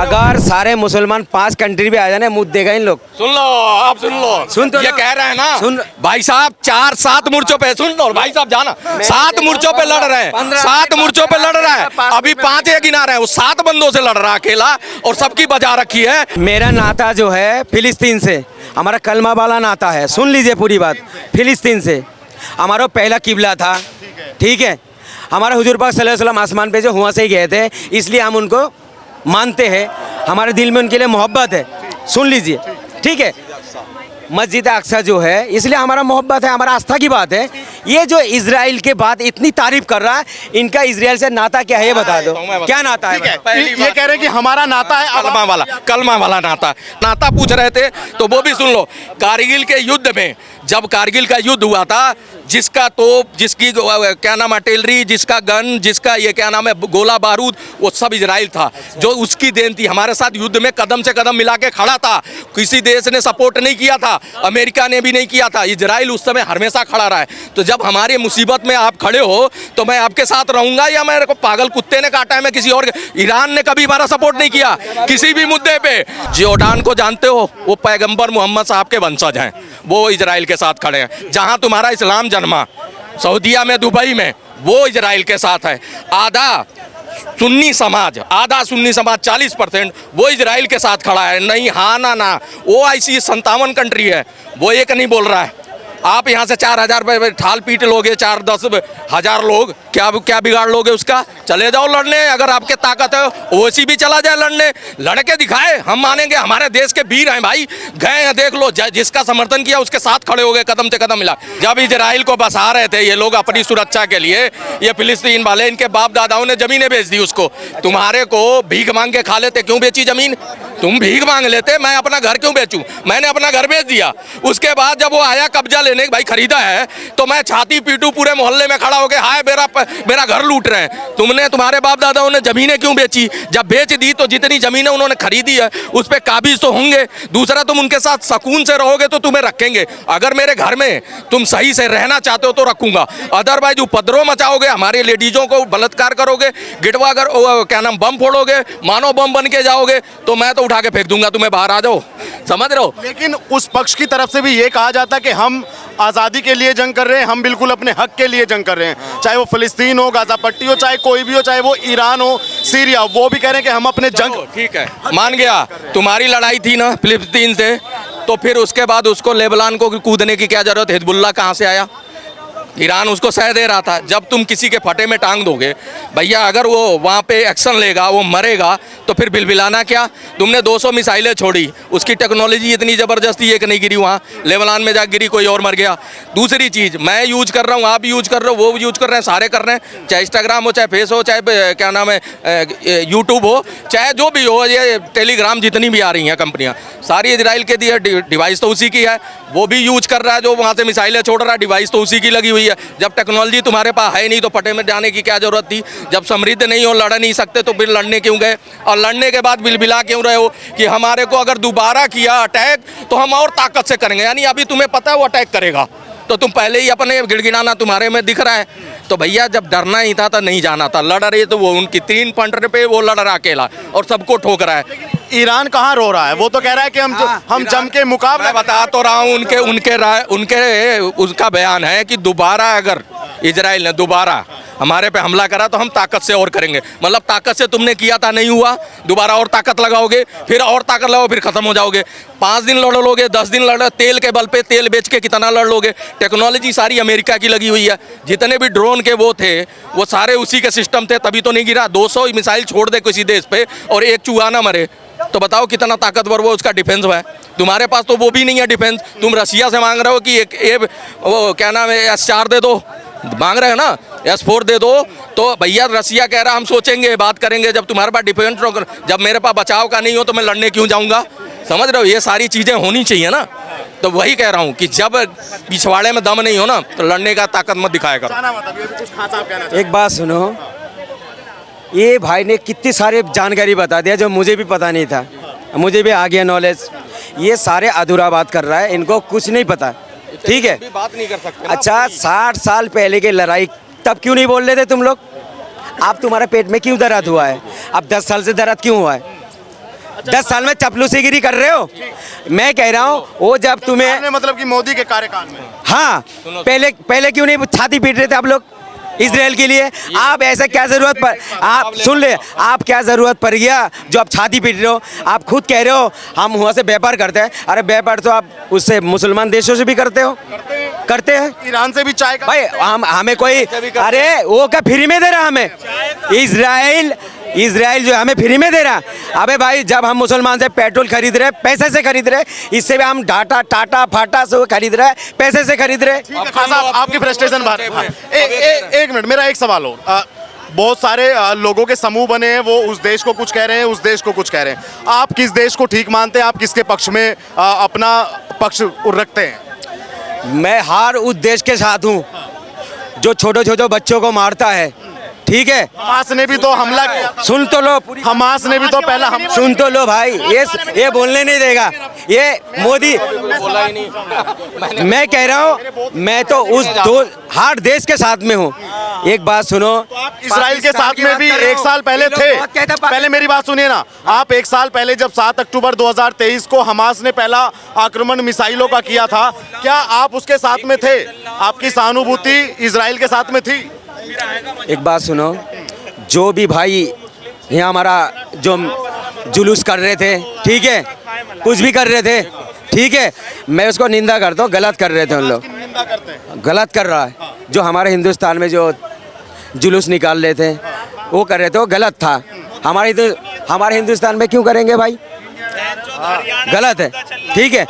अगर सारे मुसलमान 5 कंट्री भी आ जाने मुँह देगा इन लोग। सुन लो, आप सुन लो, सुन तो ये लो। कह रहे हैं ना सुन। भाई साहब 4-7 मोर्चों पे, सुन लो भाई साहब जाना, 7 मोर्चों पे लड़ रहे हैं, 7 मोर्चों पे लड़ रहा है, अभी 5 ये गिना रहे हैं, वो 7 बंदों से लड़ रहा है अकेला और सबकी बजा रखी है। मेरा नाता जो है फिलिस्तीन से, हमारा कलमा वाला नाता है, सुन लीजिए पूरी बात। फिलिस्तीन से हमारा पहला किबला था, ठीक है। हमारे हुजूर पाक सल्लल्लाहु अलैहि वसल्लम आसमान पे जो हुआ से ही गए थे, इसलिए हम उनको मानते हैं, हमारे दिल में उनके लिए मोहब्बत है। सुन लीजिए, ठीक है। मस्जिद अक्सा जो है, इसलिए हमारा मोहब्बत है, हमारा आस्था की बात है। ये जो इजराइल के बात इतनी तारीफ कर रहा है, इनका इजराइल से नाता क्या है ये बता दो, क्या नाता है? ये कह रहे हैं कि हमारा नाता है कलमा वाला नाता पूछ रहे थे, तो वो भी सुन लो। कारगिल के युद्ध में, जब कारगिल का युद्ध हुआ था, जिसका तोप, जिसकी क्या नाम आर्टिलरी, जिसका गन, जिसका ये क्या नाम है गोला बारूद, वो सब इजराइल था, जो उसकी देन थी। हमारे साथ युद्ध में कदम से कदम मिला के खड़ा था, किसी देश ने सपोर्ट नहीं किया था, अमेरिका ने भी नहीं किया था, इजराइल उस समय हमेशा खड़ा रहा है। तो जब हमारी मुसीबत में आप खड़े हो तो मैं आपके साथ रहूंगा, या मेरे को पागल कुत्ते ने काटा है मैं किसी और? ईरान ने कभी हमारा सपोर्ट नहीं किया किसी भी मुद्दे पे। जॉर्डान को जानते हो, वो पैगंबर मोहम्मद साहब के वंशज हैं, वो इजराइल के साथ खड़े हैं। जहां तुम्हारा इस्लाम जन्मा, सऊदीया में, दुबई में, वो इजराइल के साथ है। आधा सुन्नी समाज 40% वो इजराइल के साथ खड़ा है। नहीं हाँ ना, वो ऐसी 57 कंट्री है, वो एक नहीं बोल रहा है। आप यहाँ से 4,000 रुपये ठाल पीट लोगे, 4-10 हज़ार लोग, क्या बिगाड़ लोगे उसका? चले जाओ लड़ने, अगर आपके ताकत है ओसी भी चला जाए लड़ने, लड़के दिखाए, हम मानेंगे। हमारे देश के वीर हैं भाई, गए हैं, देख लो, जिसका समर्थन किया उसके साथ खड़े हो गए, कदम से कदम मिला। जब इजराइल को बसा रहे थे ये लोग अपनी सुरक्षा के लिए, ये फिलिस्तीन वाले, इनके बाप दादाओं ने जमीनें बेच दी उसको। तुम्हारे को भीख मांग के खा लेते, क्यों बेची जमीन? तुम भीख मांग लेते, मैं अपना घर क्यों बेचूं? मैंने अपना घर बेच दिया। उसके बाद जब वो आया कब्जा लेने, भाई खरीदा है, तो मैं छाती पीटू पूरे मोहल्ले में खड़ा होके, हाय मेरा घर लूट रहे हैं। तुमने, तुम्हारे बाप दादाओं ने जमीनें क्यों बेची? जब बेच दी तो जितनी जमीनें उन्होंने खरीदी है उस पर काबिज तो होंगे। दूसरा, तुम उनके साथ सुकून से रहोगे तो तुम्हें रखेंगे। अगर मेरे घर में तुम सही से रहना चाहते हो तो रखूंगा, अदरवाइज उपद्रव मचाओगे, हमारे लेडीजों को बलात्कार करोगे, गिटवा कर क्या नाम बम फोड़ोगे, मानो बम बन के जाओगे, तो मैं तो उठा के फेंक दूंगा, तुम्हें बाहर आ जाओ, समझ रहे हो? लेकिन उस पक्ष की तरफ से भी ये कहा जाता है कि हम आज़ादी के लिए जंग कर रहे हैं, हम बिल्कुल अपने हक के लिए जंग कर रहे हैं, चाहे वो फिलिस्तीन हो, गाजा पट्टी हो, चाहे कोई भी हो, चाहे वो ईरान हो, सीरिया, वो भी कह रहे हैं कि हम अपने जंग। ठीक है, मान गया, तुम्हारी लड़ाई थी ना फिलिस्तीन से, तो फिर उसके बाद उसको लेबनान को कूदने की क्या जरूरत? हिजबुल्लाह कहाँ से आया? ईरान उसको सह दे रहा था। जब तुम किसी के फटे में टांग दोगे भैया, अगर वो वहाँ पे एक्शन लेगा, वो मरेगा, तो फिर बिलबिलाना क्या? तुमने 200 मिसाइलें छोड़ी, उसकी टेक्नोलॉजी इतनी ज़बरदस्ती एक नहीं गिरी वहाँ, लेबनान में जा गिरी, कोई और मर गया। दूसरी चीज़, मैं यूज कर रहा हूँ, आप यूज कर रहे हो, वो यूज कर रहे हैं, सारे कर रहे हैं, चाहे इंस्टाग्राम हो, चाहे फेस हो, चाहे क्या नाम है यूट्यूब हो, चाहे जो भी हो, ये टेलीग्राम, जितनी भी आ रही हैं कंपनियाँ, सारी इजराइल के दिए, डिवाइस तो उसी की है, वो भी यूज कर रहा है, जो वहाँ से मिसाइलें छोड़ रहा है, डिवाइस तो उसी की लगी हुई है। जब टेक्नोलॉजी तुम्हारे पास है नहीं तो फटे में जाने की क्या जरूरत थी? जब समृद्ध नहीं हो, लड़ नहीं सकते, तो फिर लड़ने क्यों गए? और लड़ने के बाद बिलबिला क्यों रहे हो कि हमारे को अगर दोबारा किया अटैक तो हम और ताकत से करेंगे? यानी अभी तुम्हें पता है वो अटैक करेगा, तो तुम पहले ही अपने गिड़गिड़ाना तुम्हारे में दिख रहा है। तो भैया जब डरना ही था तो नहीं जाना था। लड़ रही तो वो उनकी 3 पंटर पे वो लड़ रहा अकेला और सबको ठोक रहा है। ईरान कहाँ रो रहा है? वो तो कह रहा है कि हम जम के मुकाबला। मैं बता तो रहा हूँ, उनके उसका बयान है कि दोबारा अगर इजराइल ने दोबारा हमारे पे हमला करा तो हम ताकत से और करेंगे। मतलब ताकत से तुमने किया था, नहीं हुआ, दोबारा और ताकत लगाओगे, फिर और ताकत लगाओ, फिर खत्म हो जाओगे। 5 दिन लड़ लोगे, 10 दिन लड़, तेल के बल पे, तेल बेच के कितना लड़ लोगे? टेक्नोलॉजी सारी अमेरिका की लगी हुई है, जितने भी ड्रोन के वो थे वो सारे उसी के सिस्टम थे, तभी तो नहीं गिरा। 200 मिसाइल छोड़ दे किसी देश पे और एक चूहा ना मरे, तो बताओ कितना ताकतवर वो उसका डिफेंस है। तुम्हारे पास तो वो भी नहीं है डिफेंस। तुम रशिया से मांग रहे हो कि एक वो क्या नाम है S-4 दे दो, मांग रहे हो ना, S-4 दे दो, तो भैया रसिया कह रहा हम सोचेंगे, बात करेंगे। जब तुम्हारे पास डिफेंस, जब मेरे पास बचाव का नहीं हो तो मैं लड़ने क्यों जाऊंगा? समझ रहे हो? ये सारी चीज़ें होनी चाहिए ना। तो वही कह रहा हूँ कि जब पिछवाड़े में दम नहीं हो ना तो लड़ने का ताकत मत दिखाया करो। एक बात सुनो, ये भाई ने कितनी सारी जानकारी बता दिया जो मुझे भी पता नहीं था, मुझे भी आ गया नॉलेज। ये सारे अधूरा बात कर रहा है, इनको कुछ नहीं पता, ठीक है? बात नहीं कर सकते। अच्छा, 60 साल पहले की लड़ाई तब क्यों नहीं बोल रहे थे तुम लोग? अब तुम्हारे पेट में क्यों दर्द हुआ है? अब 10 साल से दर्द क्यों हुआ है? 10 साल में चपलूसीगिरी कर रहे हो। मैं कह रहा हूँ वो जब तुम्हें मतलब कि मोदी के कार्यकाल में हाँ पहले क्यों नहीं छाती पीट रहे थे आप लोग इसराइल के लिए? आप ऐसा क्या जरूरत पर आप सुन ले, आप क्या जरूरत पड़ गया जो आप छाती पीट रहे हो? आप खुद कह रहे हो हम वहाँ से व्यापार करते हैं। अरे व्यापार तो आप उससे मुसलमान देशों से भी करते हो, करते हैं। ईरान से भी चाय का भाई हम हमें कोई अरे वो क्या फ्री में दे रहा हमें? इजराइल जो हमें फ्री में दे रहा। अबे भाई जब हम मुसलमान से पेट्रोल खरीद रहे पैसे से खरीद रहे, इससे भी हम टाटा फाटा से खरीद रहे पैसे से खरीद रहे। खान साहब आपकी फ्रस्ट्रेशन बात एक मिनट, मेरा एक सवाल हो। बहुत सारे लोगों के समूह बने हैं, वो उस देश को कुछ कह रहे हैं, उस देश को कुछ कह रहे हैं। आप किस देश को ठीक मानते हैं? आप किसके पक्ष में अपना पक्ष रखते हैं? मैं हर उस देश के साथ हूँ जो छोटे छोटे बच्चों को मारता है, ठीक है? हमास ने भी तो हमला किया था। सुन तो लो पूरी, हमास ने भी तो पहला हम सुन तो लो भाई, ये बोलने नहीं देगा ये मोदी। मैं कह रहा हूँ मैं तो उस हर देश के साथ में हूँ। एक बात सुनो, इजराइल के साथ में भी एक साल पहले थे। पहले मेरी बात सुनिए ना, आप एक साल पहले जब 7 अक्टूबर 2023 को हमास ने पहला आक्रमण मिसाइलों का किया था, क्या आप उसके साथ में थे? आपकी सहानुभूति इजराइल के साथ में थी? एक बात सुनो, जो भी भाई यहाँ हमारा जो जुलूस कर रहे थे, ठीक है, कुछ भी कर रहे थे, ठीक है, मैं उसको निंदा करता हूँ। गलत कर रहे थे उन लोग, गलत कर रहा है। जो हमारे हिंदुस्तान में जो जुलूस निकाल रहे थे वो कर रहे थे, वो गलत था। हमारे हिंदुस्तान में क्यों करेंगे भाई? गलत है, ठीक है।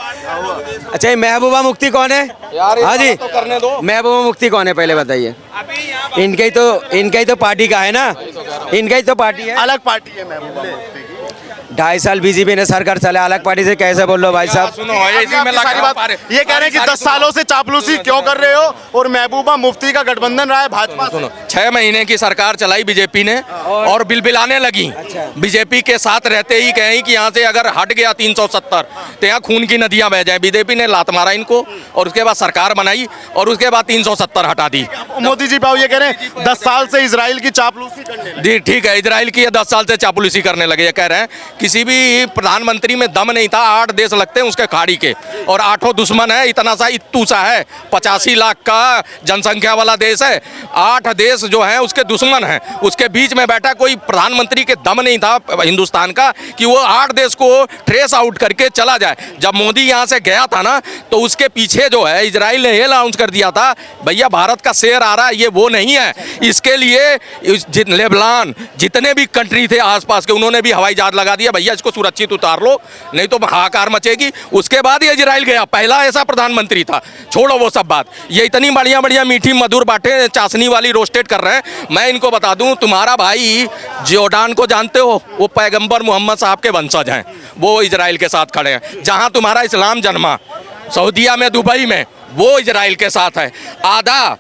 अच्छा ये महबूबा मुफ्ती कौन है? हाँ जी, तो करने दो। महबूबा मुफ्ती कौन है पहले बताइए? इनका ही तो पार्टी का है ना, इनका ही तो पार्टी है। अलग पार्टी है महबूबा मुफ्ती की। 2.5 साल बीजेपी ने सरकार चला, अलग पार्टी से कैसे बोल लो भाई साहब? सुनो इसी में सारी बात ये कह रहे हैं कि 10 सालों से चापलूसी क्यों कर रहे हो, और महबूबा मुफ्ती का गठबंधन रहा है भाजपा से। 6 महीने की सरकार चलाई बीजेपी ने और बिलबिलाने लगी। बीजेपी के साथ रहते ही कहें कि यहाँ से अगर हट गया 370 तो यहाँ खून की नदियाँ बह जाए। बीजेपी ने लात मारा इनको और उसके बाद सरकार बनाई और उसके बाद 370 हटा दी। मोदी जी पाओ ये कह रहे हैं 10 साल से इजराइल की चापलूसी करने लगे। जी ठीक है, इजराइल की 10 साल से चापलूसी करने लगे। ये कह रहे हैं किसी भी प्रधानमंत्री में दम नहीं था। 8 देश लगते हैं उसके खाड़ी के और 8 दुश्मन है। इतना सा इत्तू सा है, 85 लाख का जनसंख्या वाला देश है। 8 देश जो है उसके दुश्मन हैं। उसके बीच में बैठा कोई प्रधानमंत्री के दम नहीं था हिंदुस्तान का कि वो 8 देश को ट्रेस आउट करके चला जाए। जब मोदी यहाँ से गया था ना तो उसके पीछे जो है इजराइल ने ये अनाउंस कर दिया था, भैया भारत का शेर आ रहा है, ये वो नहीं है। इसके लिए लेबनान जितने भी कंट्री थे आसपास के उन्होंने भी हवाई जहाज लगा दिया, भैया इसको सुरक्षित उतार लो नहीं तो हाहाकार मचेगी। उसके बाद ये इजराइल गया, पहला ऐसा प्रधानमंत्री था। छोड़ो वो सब बात, ये इतनी बढ़िया बढ़िया मीठी मधुर बातें चाशनी वाली रोस्टेड कर रहे हैं। मैं इनको बता दूं, तुम्हारा भाई जॉर्डान को जानते हो, वो पैगंबर मोहम्मद साहब के वंशज हैं। वो इजराइल के साथ खड़े हैं। जहां तुम्हारा इस्लाम जन्मा सऊदीया में, दुबई में, वो इजराइल के साथ है। आधा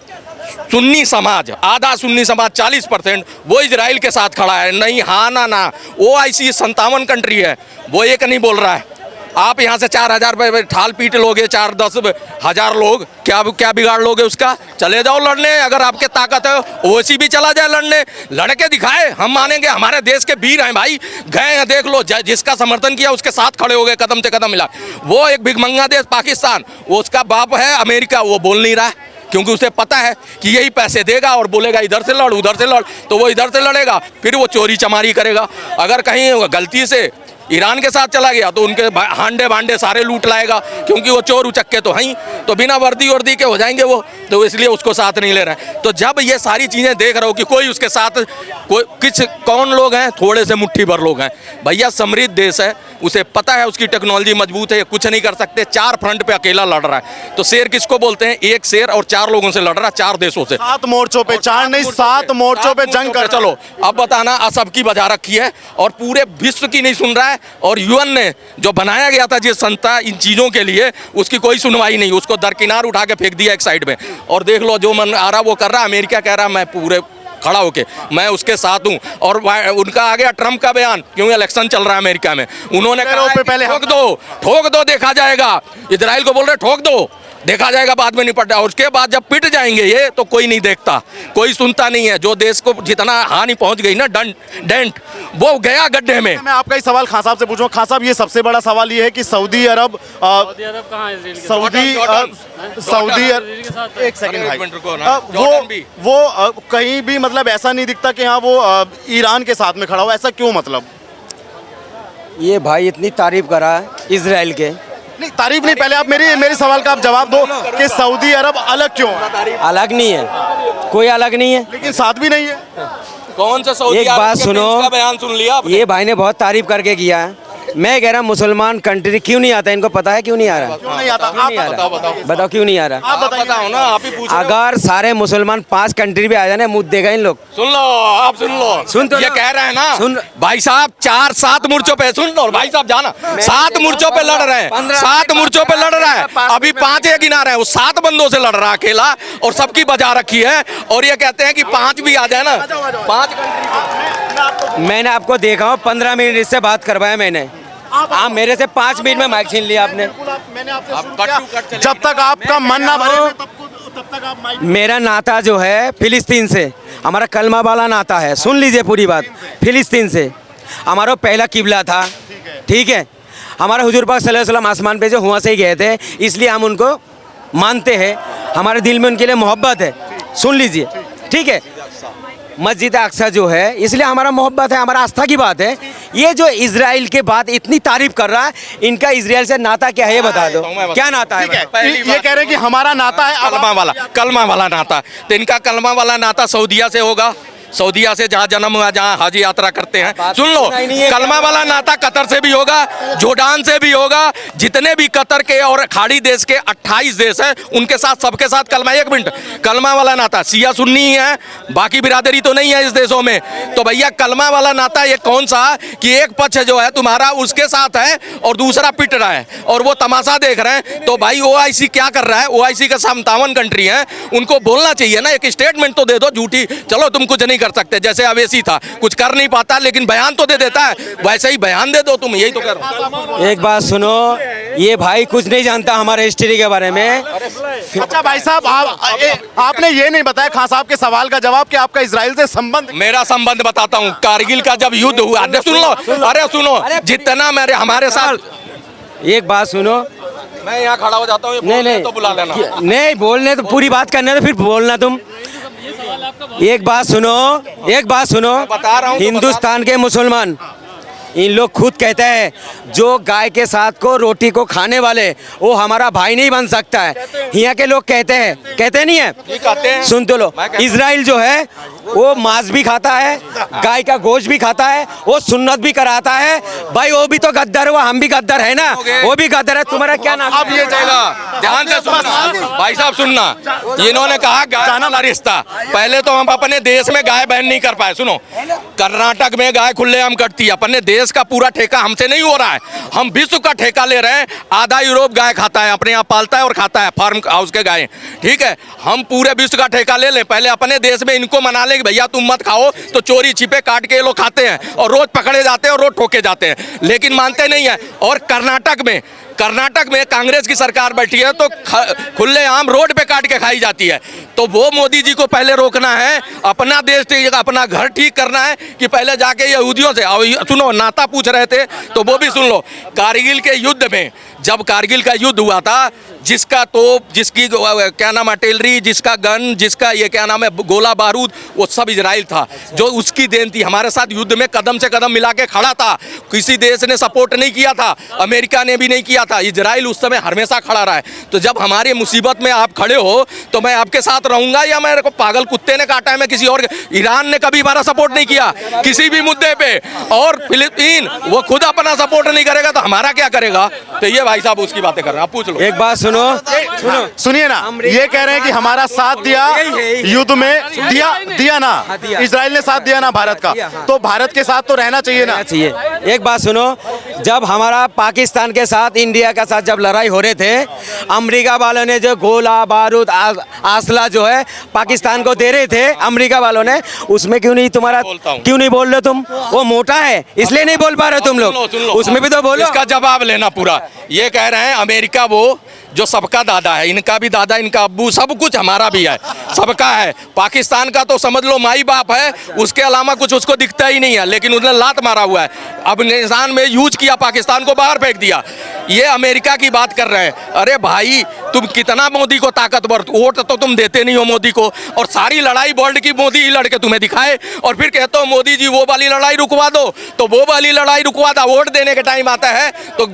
सुन्नी समाज 40% वो इजराइल के साथ खड़ा है। नहीं हाँ ना OIC 57 कंट्री है, वो एक नहीं बोल रहा है। आप यहाँ से 4,000 रुपये ठाल पीट लोगे, 4-10 हज़ार लोग, क्या बिगाड़ लोगे उसका? चले जाओ लड़ने, अगर आपके ताकत है। OIC भी चला जाए लड़ने, लड़के दिखाए, हम मानेंगे। हमारे देश के वीर हैं भाई, गए हैं, देख लो, जिसका समर्थन किया उसके साथ खड़े हो गए, कदम से कदम मिला। वो एक भिखमंगा देश पाकिस्तान, वो उसका बाप है अमेरिका, वो बोल नहीं रहा है क्योंकि उसे पता है कि यही पैसे देगा और बोलेगा इधर से लड़ उधर से लड़, तो वो इधर से लड़ेगा, फिर वो चोरी चमारी करेगा। अगर कहीं गलती से ईरान के साथ चला गया तो उनके हांडे भांडे सारे लूट लाएगा, क्योंकि वो चोर उचक्के तो हैं, तो बिना वर्दी के हो जाएंगे वो, तो इसलिए उसको साथ नहीं ले रहे हैं। तो जब ये सारी चीज़ें देख रहे हो कि कोई उसके साथ कौन लोग हैं, थोड़े से मुट्ठी भर लोग हैं। भैया समृद्ध देश है, उसे पता है उसकी टेक्नोलॉजी मजबूत है, कुछ नहीं कर सकते। 4 फ्रंट पे अकेला लड़ रहा है। तो शेर किसको बोलते हैं? एक शेर और 4 लोगों से लड़ रहा है, 4 देशों से। 7 मोर्चों पे, 4 नहीं 7 मोर्चों पे जंग कर। चलो अब बताना, असब की बजा रखी है और पूरे विश्व की नहीं सुन रहा है। और UN ने जो बनाया गया था जिस संस्था इन चीज़ों के लिए, उसकी कोई सुनवाई नहीं, उसको दरकिनार उठा के फेंक दिया एक साइड में। और देख लो जो मन आ रहा वो कर रहा। अमेरिका कह रहा मैं पूरे खड़ा होके मैं उसके साथ हूं। और उनका आ गया ट्रम्प का बयान, क्योंकि इलेक्शन चल रहा है अमेरिका में। उन्होंने कहा पहले ठोक दो देखा जाएगा। इजराइल को बोल रहे ठोक दो, देखा जाएगा बाद में निपट जाएगा। उसके बाद जब पिट जाएंगे ये तो कोई नहीं देखता, कोई सुनता नहीं है। जो देश को जितना हानि पहुंच गई ना डेंट वो गया गड्ढे में। मैं आपका ही सवाल खान साहब से पूछूंगा। खान साहब, ये सबसे बड़ा सवाल ये है कि सऊदी अरब कहाँ है इजराइल के साथ? सऊदी एक सेकंड भाई, वो कहीं भी मतलब ऐसा नहीं दिखता कि हाँ वो ईरान के साथ में खड़ा हुआ, ऐसा क्यों? मतलब ये भाई इतनी तारीफ करा है इजराइल के। नहीं, तारीफ नहीं, पहले आप मेरी सवाल का आप जवाब दो कि सऊदी अरब अलग क्यों है? अलग नहीं है, कोई अलग नहीं है, लेकिन साथ भी नहीं है। कौन सा सऊदी एक अरब बात के सुनो, प्रिंस का बयान सुन लिया आपने? ये भाई ने बहुत तारीफ करके किया है। मैं कह रहा मुसलमान कंट्री क्यों नहीं आता, इनको पता है क्यों नहीं आ रहा? क्यों नहीं आता? क्यों नहीं आ रहा? बताओ क्यों नहीं आ रहा? आप बताओ ना, आप ही पूछ रहे हो। अगर सारे मुसलमान 5 कंट्री भी आ जाने, मुद्दे देगा इन लोग। सुन लो, आप सुन लो, सुन तो ये लो। कह रहे हैं ना सुन। भाई साहब 4-7 मोर्चों पे, सुन लो भाई साहब, जाना 7 मोर्चों पे लड़ रहे हैं, 7 मोर्चों पे लड़ रहा है। अभी 5 एक गिना रहे हैं, वो 7 बंदों से लड़ रहा है अकेला और सबकी बजा रखी है। और ये कहते हैं कि 5 भी आ जाए ना, 5 मैंने आपको देखा हूँ, 15 मिनट इससे बात करवाया मैंने। आप मेरे से 5 मिनट में माइक छीन लिया आपने। मैंने आपसे आप शुरू कट किया, टू कट चले जब तक आपका मन ना भरे तब तक आप माइक। मेरा नाता जो है फिलिस्तीन से, हमारा कलमा वाला नाता है। सुन लीजिए पूरी बात। फिलिस्तीन से हमारा पहला किबला था, ठीक है। हमारा हुजूर पाक सल्लल्लाहु अलैहि वसल्लम आसमान पे जो हुआ से ही गए थे, इसलिए हम उनको मानते हैं। हमारे दिल में उनके लिए मोहब्बत है। सुन लीजिए, ठीक है। मस्जिद अक्सा जो है, इसलिए हमारा मोहब्बत है, हमारा आस्था की बात है। ये जो इजराइल के बात इतनी तारीफ कर रहा है, इनका इजराइल से नाता क्या है ये बता दो। क्या नाता है? ठीक है, पहली ये बात- कह रहे हैं कि हमारा नाता है कलमा वाला नाता। तो इनका कलमा वाला नाता सऊदिया से होगा, सऊदिया से जहाँ जन्म हुआ, जहाँ हज यात्रा करते हैं। सुन लो, सुना ही नहीं है। कलमा वाला नाता कतर से भी होगा, जोर्डान से भी होगा। जितने भी कतर के और खाड़ी देश के 28 देश हैं, उनके साथ सबके साथ कलमा। 1 मिनट, कलमा वाला नाता सिया सुन्नी ही है, बाकी बिरादरी तो नहीं है इस देशों में। तो भैया कलमा वाला नाता ये कौन सा कि एक पक्ष जो है तुम्हारा उसके साथ है और दूसरा पिट रहा है और वो तमाशा देख रहे हैं। तो भाई OIC क्या कर रहा है? OIC का 57 कंट्री है, उनको बोलना चाहिए ना, एक स्टेटमेंट तो दे दो झूठी। चलो तुम कुछ नहीं कर सकते, जैसे अवेसी था, कुछ कर नहीं पाता लेकिन बयान तो दे देता है, वैसे ही बयान दे दो तुम, यही तो कर। एक बात सुनो, ये भाई कुछ नहीं जानता हमारे हिस्ट्री के बारे में। अच्छा भाई साहब, आपने ये नहीं बताया खान साहब के सवाल का जवाब कि आपका इजराइल से संबंध। मेरा संबंध बताता हूँ, कारगिल का जब युद्ध हुआ, अरे सुन लो, अरे सुनो, जितना मेरे हमारे साथ। एक बात सुनो, मैं यहाँ खड़ा हो जाता हूँ, नहीं तो बुला लेना। नहीं बोलने तो पूरी बात करने तो फिर बोलना तुम। एक बात सुनो, एक बात सुनो, बता रहा हूँ तो हिंदुस्तान के मुसलमान इन लोग खुद कहते हैं जो गाय के साथ को रोटी को खाने वाले वो हमारा भाई नहीं बन सकता है। यहाँ के लोग कहते हैं, कहते नहीं है? कहते हैं। सुन तो लो, इजराइल जो है वो मांस भी खाता है, गाय का गोश्त भी खाता है, वो सुन्नत भी कराता है। भाई वो भी तो गद्दार हुआ, हम भी गद्दार है ना, वो भी गद्दार है। तुम्हारा क्या नाम? अब ये जाएगा, ध्यान से सुनना भाई साहब, सुनना। इन्होंने कहा गाय वाला रिश्ता, पहले तो हम अपने देश में गाय बैन नहीं कर पाए। सुनो, कर्नाटक में गाय खुलेआम कटती है, अपने देश का पूरा ठेका हमसे नहीं हो रहा है, हम विश्व का ठेका ले रहे हैं। आधा यूरोप गाय खाता है, अपने यहाँ पालता है और खाता है, फार्म हाउस के गाय, ठीक है। हम पूरे विश्व का ठेका ले लें, पहले अपने देश में इनको मना ले कि भैया तुम मत खाओ, तो चोरी छिपे काट के ये लोग खाते हैं और रोज पकड़े जाते हैं और रोज ठोके जाते हैं, लेकिन मानते नहीं है। और कर्नाटक में कांग्रेस की सरकार बैठी है तो खुलेआम रोड पे काट के खाई जाती है। तो वो मोदी जी को पहले रोकना है, अपना देश ठीक, अपना घर ठीक करना है कि पहले जाके यहूदियों से। सुनो, नाता पूछ रहे थे तो वो भी सुन लो। कारगिल के युद्ध में, जब कारगिल का युद्ध हुआ था, जिसका तोप, जिसकी क्या नाम आर्टिलरी, जिसका गन, जिसका ये क्या नाम है गोला बारूद, वो सब इजराइल था, जो उसकी देन थी। हमारे साथ युद्ध में कदम से कदम मिला के खड़ा था, किसी देश ने सपोर्ट नहीं किया था, अमेरिका ने भी नहीं किया था, इजराइल उस समय हमेशा खड़ा रहा है। तो जब हमारी मुसीबत में आप खड़े हो तो मैं आपके साथ रहूंगा या मेरे को पागल कुत्ते ने काटा है मैं किसी और? ईरान ने कभी हमारा सपोर्ट नहीं किया किसी भी मुद्दे पे, और फिलिपीन वो खुद अपना सपोर्ट नहीं करेगा तो हमारा क्या करेगा? तो ये भाई साहब उसकी बातें कर रहे हैं, आप पूछ लो। एक बात सुनो, सुनिए ना, ये कह रहे हैं कि हमारा साथ दिया युद्ध में, दिया ना, इजराइल ने साथ दिया ना भारत का, तो भारत के साथ तो रहना चाहिए ना। चाहिए। एक बात सुनो, जब हमारा पाकिस्तान के साथ इंडिया के साथ जब लड़ाई हो रहे थे, अमेरिका वालों ने जो गोला बारूद आसला जो है पाकिस्तान को दे रहे थे, अमेरिका वालों ने, उसमें क्यों नहीं तुम्हारा, क्यों नहीं बोल रहे तुम? वो मोटा है इसलिए नहीं बोल पा रहे तुम लोग, उसमें भी तो बोलो। इसका जवाब लेना पूरा। ये कह रहे हैं अमेरिका वो जो सबका दादा है, इनका भी दादा, इनका अब्बू, सब कुछ हमारा भी है, सबका है। पाकिस्तान का तो समझ लो माई बाप है, उसके अलावा कुछ उसको दिखता ही नहीं है, लेकिन उसने लात मारा हुआ है। अफगानिस्तान में यूज किया, पाकिस्तान को बाहर फेंक दिया। ये अमेरिका की बात कर रहे हैं। अरे भाई तुम कितना मोदी को ताकतवर, वोट तो तुम देते नहीं हो मोदी को, और सारी लड़ाई वर्ल्ड की मोदी ही लड़के तुम्हें दिखाए, और फिर कहते हो मोदी जी वो वाली लड़ाई रुकवा दो, तो वो वाली लड़ाई रुकवा दो। वोट देने के टाइम आता है तो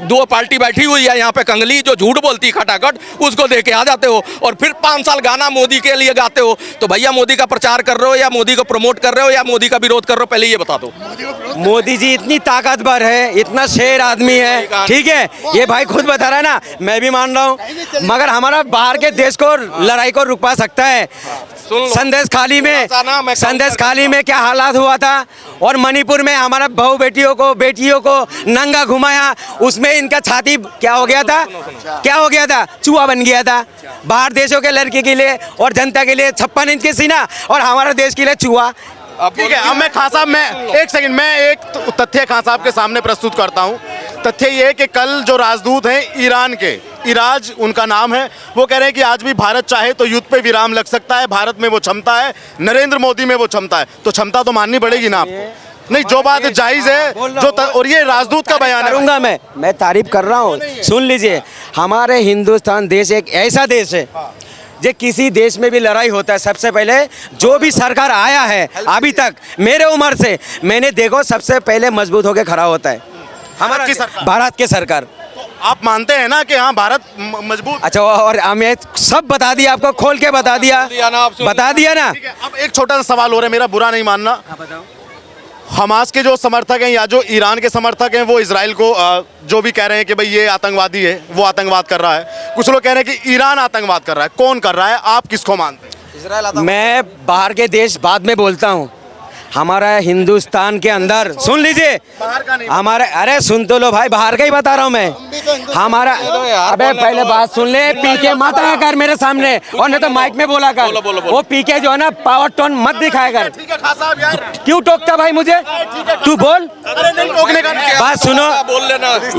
दो पार्टी बैठी हुई है यहाँ पे कंगली, जो झूठ बोलती खटाखट, उसको दे के आ जाते हो, और फिर 5 साल गाना मोदी के लिए गाते हो। तो भैया मोदी का प्रचार कर रहे हो या मोदी को प्रमोट कर रहे हो या मोदी का विरोध कर रहे हो, पहले ये बता दो। मोदी जी इतनी ताकतवर है, इतना शेर आदमी है, ठीक है, ये भाई खुद बता रहा है ना, मैं भी मान रहा हूँ, मगर हमारा बाहर के देश को लड़ाई को रुकवा सकता है। संदेश खाली में क्या हालात हुआ था, और मणिपुर में हमारा बहू बेटियों को नंगा घुमाया, उसमें इनका छाती क्या हो गया था, चूहा बन गया था। बाहर देशों के लड़के के लिए और जनता के लिए 56 इंच के सीना, और हमारा देश के लिए चूहा। ठीक है, अब मैं खान साहब, मैं एक सेकंड, मैं एक तथ्य खान साहब के सामने प्रस्तुत करता हूं। तथ्य ये है कि कल जो राजदूत हैं ईरान के, इराज उनका नाम है, वो कह रहे हैं कि आज भी भारत चाहे तो युद्ध पे विराम लग सकता है, भारत में वो क्षमता है, नरेंद्र मोदी में वो क्षमता है, तो क्षमता तो माननी पड़ेगी ना आपको। नहीं, जो बात जायज है, और ये राजदूत का बयान करूंगा, मैं तारीफ कर रहा हूँ, सुन लीजिए। हमारे हिंदुस्तान देश एक ऐसा देश है, जो किसी देश में भी लड़ाई होता है, सबसे पहले जो भी सरकार आया है अभी तक मेरे उम्र से मैंने देखो, सबसे पहले मजबूत होकर खड़ा होता है हमारा भारत की सरकार। तो आप मानते हैं ना कि हाँ भारत मजबूत? अच्छा, और हमें सब बता दिया, आपको खोल के बता दिया ना। अब एक छोटा सा सवाल हो रहा है, मेरा बुरा नहीं मानना, हमास के जो समर्थक हैं या जो ईरान के समर्थक हैं, वो इजराइल को जो भी कह रहे हैं कि भाई ये आतंकवादी है, वो आतंकवाद कर रहा है, कुछ लोग कह रहे हैं कि ईरान आतंकवाद कर रहा है। कौन कर रहा है, आप किसको मानते हैं? मैं बाहर के देश बाद में बोलता हूँ, हमारा हिंदुस्तान के अंदर सुन लीजिए, हमारे, अरे सुन तो लो भाई, बाहर का ही बता रहा हूँ मैं, हमारा, अबे पहले बात सुन ले, पीके मत आया कर मेरे सामने, और नहीं तो माइक में बोला कर। वो पीके जो है ना, पावर टोन मत दिखाया कर। क्यों टोकता भाई मुझे, तू बोल, बात सुनो,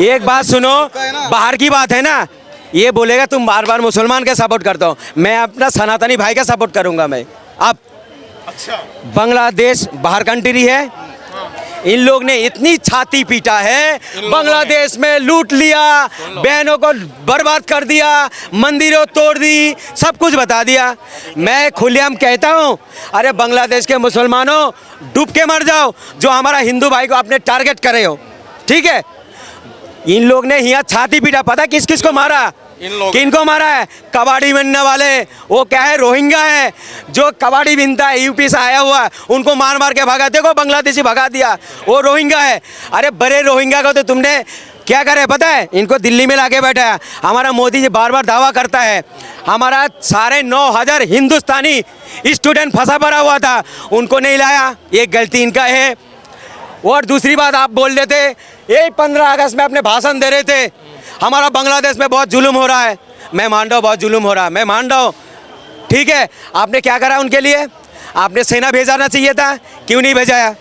एक बात सुनो, बाहर की बात है ना, ये बोलेगा तुम बार बार मुसलमान के सपोर्ट करता हो, मैं अपना सनातनी भाई का सपोर्ट करूंगा मैं। अब बांग्लादेश बाहर कंट्री है, इन लोग ने इतनी छाती पीटा है, बांग्लादेश में लूट लिया, बहनों को बर्बाद कर दिया, मंदिरों तोड़ दी, सब कुछ बता दिया। मैं खुलेआम कहता हूँ, अरे बांग्लादेश के मुसलमानों डूब के मर जाओ, जो हमारा हिंदू भाई को आपने टारगेट करे हो, ठीक है। इन लोग ने यहाँ छाती पीटा, पता किस किस को मारा, किनको मारा है, कबाड़ी बनने वाले, वो क्या है, रोहिंग्या है, जो कबाड़ी बिनता है, यूपी से आया हुआ है, उनको मार मार के भगा, देखो बांग्लादेशी भगा दिया, वो रोहिंग्या है। अरे बड़े रोहिंग्या को तो तुमने क्या करे पता है, इनको दिल्ली में लाके बैठा है। हमारा मोदी जी बार बार दावा करता है, हमारा 9,500 हिंदुस्तानी स्टूडेंट फंसा पड़ा हुआ था, उनको नहीं लाया, ये गलती इनका है। और दूसरी बात, आप बोल रहे थे, यही 15 अगस्त में अपने भाषण दे रहे थे, हमारा बांग्लादेश में बहुत जुल्म हो रहा है। मैं मान रहा हूँ बहुत जुल्म हो रहा है, मैं मान रहा हूँ, ठीक है। आपने क्या करा उनके लिए, आपने सेना भेजना चाहिए था, क्यों नहीं भेजाया,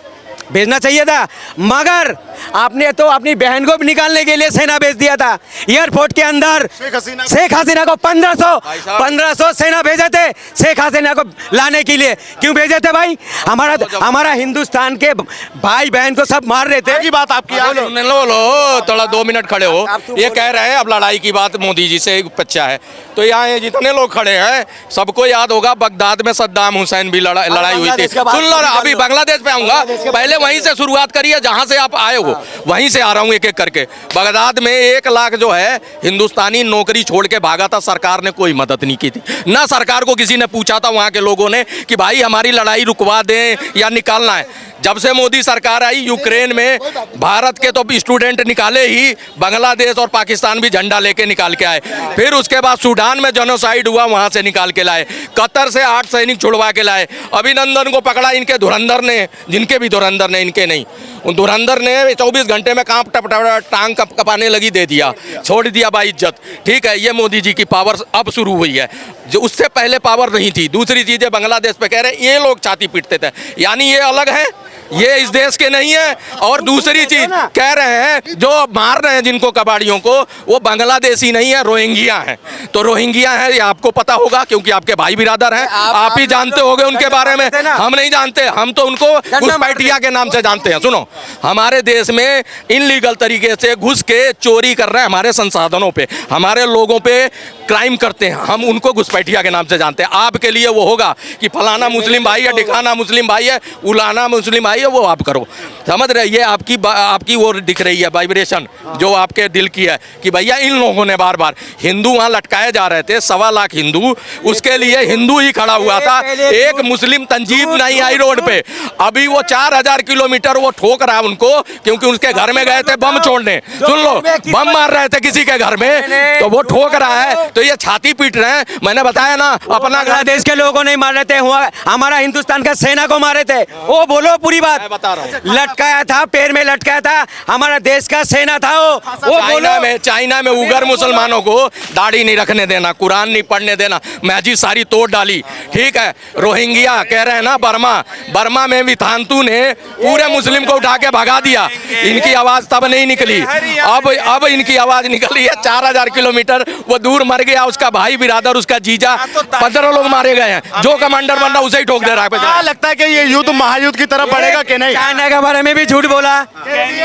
भेजना चाहिए था, मगर आपने तो अपनी बहन को भी निकालने के लिए सेना भेज दिया था एयरपोर्ट के अंदर। शेख हसीना को 1500 सेना भेजे थे शेख हसीना को लाने के लिए, क्यों भेजे थे भाई, हमारा हिंदुस्तान के भाई बहन को सब मार रहे थे। की बात आपकी, लो थोड़ा 2 मिनट खड़े हो, ये कह रहे हैं अब लड़ाई की बात मोदी जी से बच्चा है, तो यहाँ जितने लोग खड़े हैं सबको याद होगा बगदाद में सद्दाम हुसैन भी लड़ाई हुई थी। सुन लो, अभी बांग्लादेश पे आऊंगा, पहले वहीं से शुरुआत करिए जहाँ से आप आए हो, वहीं से आ रहा हूँ एक एक करके। बगदाद में 1 लाख जो है हिंदुस्तानी नौकरी छोड़ के भागा था, सरकार ने कोई मदद नहीं की थी, ना सरकार को किसी ने पूछा था वहाँ के लोगों ने कि भाई हमारी लड़ाई रुकवा दें या निकालना है। जब से मोदी सरकार आई, यूक्रेन में भारत के तो स्टूडेंट निकाले ही, बांग्लादेश और पाकिस्तान भी झंडा लेके निकाल के आए, फिर उसके बाद सूडान में जेनोसाइड हुआ, वहाँ से निकाल के लाए, कतर से 8 सैनिक छुड़वा के लाए, अभिनंदन को पकड़ा इनके धुरंधर ने, जिनके भी धुरंधर ने, इनके नहीं, उन धुरंधर ने 24 घंटे में टांग कपाने लगी, दे दिया, छोड़ दिया बाइज्जत, ठीक है। ये मोदी जी की पावर अब शुरू हुई है, जो उससे पहले पावर नहीं थी। दूसरी चीज़ें बांग्लादेश पे कह रहे हैं ये लोग छाती पीटते थे, यानी ये अलग है, ये इस देश के नहीं है। और दूसरी चीज कह रहे हैं जो मार रहे हैं जिनको कबाड़ियों को, वो बांग्लादेशी नहीं है, रोहिंग्या हैं। तो रोहिंग्या है ये आपको पता होगा क्योंकि आपके भाई बिरादर हैं, आप ही जानते होंगे उनके बारे में। हम नहीं जानते, हम तो उनको घुसपैठिया के नाम से जानते हैं। सुनो, हमारे देश में इनलीगल तरीके से घुस के चोरी कर रहे हैं, हमारे संसाधनों पे, हमारे लोगों पे क्राइम करते हैं, हम उनको घुसपैठिया के नाम से जानते हैं। आपके लिए वो होगा कि फलाना मुस्लिम भाई है, ढिकाना मुस्लिम भाई है, उलाना मुस्लिम भाई है, वो आप करो। समझ रहे, ये आपकी वो दिख रही है वाइब्रेशन जो आपके दिल की है कि भैया इन लोगों ने बार बार हिंदू वहाँ लटकाए जा रहे थे, 1.25 लाख हिंदू, उसके लिए हिंदू ही खड़ा हुआ था, एक मुस्लिम तंजीम नहीं आई रोड पे। अभी वो 4000 किलोमीटर वो ठोक रहा है उनको क्योंकि उसके घर में गए थे बम छोड़ने। सुन लो, बम मार रहे थे किसी के घर में तो वो ठोक रहा है, तो ये छाती पीट रहे हैं। मैंने बताया ना, अपना बांग्लादेश के लोगों नहीं मार रहे थे, हमारा हिंदुस्तान का सेना को मारे थे। वो बोलो पूरी बात, मैं बता रहा हूँ। लटकाया था, पैर में लटकाया था, हमारा देश का सेना था वो बोलो। चाइना में उगर मुसलमानों को दाढ़ी नहीं रखने देना, कुरान नहीं पढ़ने देना, महजिद सारी तोड़ डाली। ठीक है, रोहिंग्या कह रहे हैं ना, बर्मा में विथांतु ने पूरे मुस्लिम को उठा के भगा दिया, इनकी आवाज तब नहीं निकली, अब इनकी आवाज निकली है। 4000 किलोमीटर वो दूर मर गया, उसका भाई बिरादर, उसका जीजा, 15 लोग मारे गए हैं। जो कमांडर बन रहा उसे ही ठोक दे रहा है। क्या लगता है कि ये युद्ध महायुद्ध की तरफ बढ़ेगा कि नहीं? चाइना के बारे में भी झूठ बोला,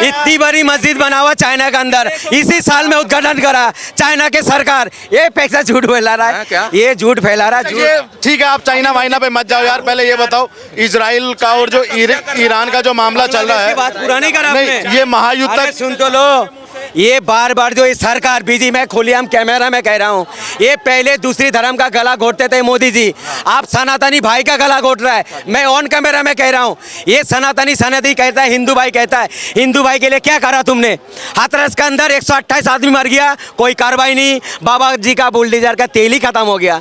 इतनी बड़ी मस्जिद बना हुआ चाइना के अंदर, इसी साल में उद्घाटन करा चाइना के सरकार, ये पैसा झूठ फैला रहा है, ये झूठ फैला रहा है। ये ठीक है, आप चाइना वाइना पे मत जाओ यार, पहले ये बताओ इजराइल का और जो ईरान का जो मामला चल रहा है, बात पूरा नहीं करा नहीं, आपने। ये महायुद्ध अरे तक सुन तो लो, ये बार बार जो इस सरकार बीजी, मैं खुलेआम कैमरा में कह रहा हूँ, ये पहले दूसरी धर्म का गला घोटते थे मोदी जी, आप सनातनी भाई का गला घोट रहा है। मैं ऑन कैमरा में कह रहा हूँ, ये सनातनी कहता है, हिंदू भाई कहता है, हिंदू भाई के लिए क्या करा तुमने? हाथरस के अंदर 128 आदमी मर गया, कोई कार्रवाई नहीं, बाबा जी का बुलडोजर का तेल ही खत्म हो गया।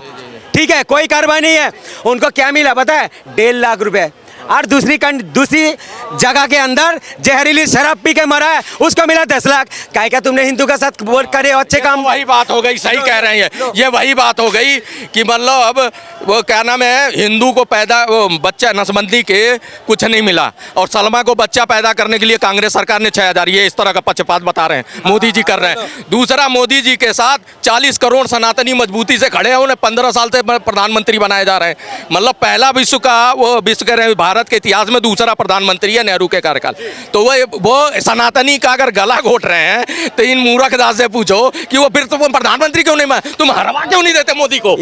ठीक है, कोई कार्रवाई नहीं है। उनको क्या मिला पता है? 1.5 लाख रुपए। और दूसरी जगह के अंदर जहरीली शराब पी के मरा है, उसको मिला 10 लाख। क्या तुमने हिंदू के साथ बोल करे अच्छे काम? वही बात हो गई, सही कह रहे हैं, ये वही बात हो गई कि मतलब अब वो क्या नाम है, हिंदू को पैदा वो बच्चा नसबंदी के कुछ नहीं मिला, और सलमा को बच्चा पैदा करने के लिए कांग्रेस सरकार ने 6000, ये इस तरह का पक्षपात बता रहे हैं, मोदी जी कर रहे हैं। दूसरा, मोदी जी के साथ 40 करोड़ सनातनी मजबूती से खड़े हैं, उन्हें 15 साल से प्रधानमंत्री बनाए जा रहे हैं। मतलब पहला विश्व कह रहे हैं भारत के इतिहास में दूसरा प्रधानमंत्री है नेहरू के कार्यकाल। तो वो सनातनी का अगर गला घोट रहे हैं तो इन मूर्ख दास से पूछो कि वो फिर तुम प्रधानमंत्री क्यों नहीं, तुम हरवा क्यों नहीं देते मोदी को?